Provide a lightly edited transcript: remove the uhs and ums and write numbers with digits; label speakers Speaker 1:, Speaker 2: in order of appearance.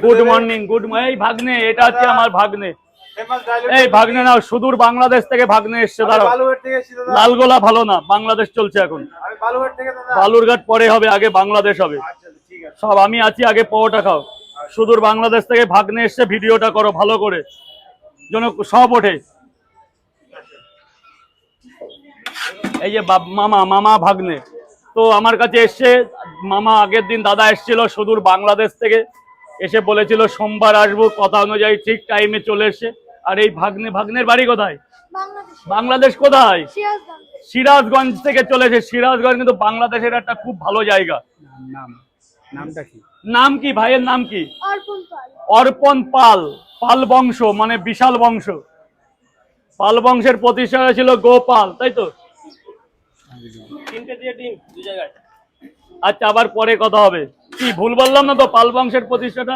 Speaker 1: Good morning এই ভাগ্নে, এটা হচ্ছে আমার ভাগ্নে। এই ভাগ্নে না, সুদূর বাংলাদেশ থেকে ভাগ্নে এসছে। দাঁড়াও, লালগোলা ভালো না, বাংলাদেশ চলছে এখন। বালুরঘাট পরে হবে, আগে বাংলাদেশ হবে। সব আমি আছি, আগে পাওয়াটা খাও। সুদূর বাংলাদেশ থেকে ভাগ্নে এসছে, ভিডিওটা করো ভালো করে যেন সব ওঠে। এই যে মামা মামা ভাগ্নে তো আমার কাছে এসছে। মামা আগের দিন দাদা এসেছিল সুদূর বাংলাদেশ থেকে, এসে বলেছিল সোমবার আসবো, কথা অনুযায়ী ঠিক টাইমে চলে এসছে। আর এই ভাগ্নের বাড়ি কোথায়? বাংলাদেশ কোথায়? সিরাজগঞ্জ থেকে চলেছে। সিরাজগঞ্জ কিন্তু বাংলাদেশের একটা খুব ভালো জায়গা। নাম কি ভাইয়ের নাম কি? অর্পণ পাল। পাল বংশ মানে বিশাল বংশ। পাল বংশের প্রতিষ্ঠাতা ছিল গোপাল, তাই তো? আচ্ছা, আবার পরে কথা হবে। কি ভুল বললাম না তো? পাল বংশের প্রতিষ্ঠাতা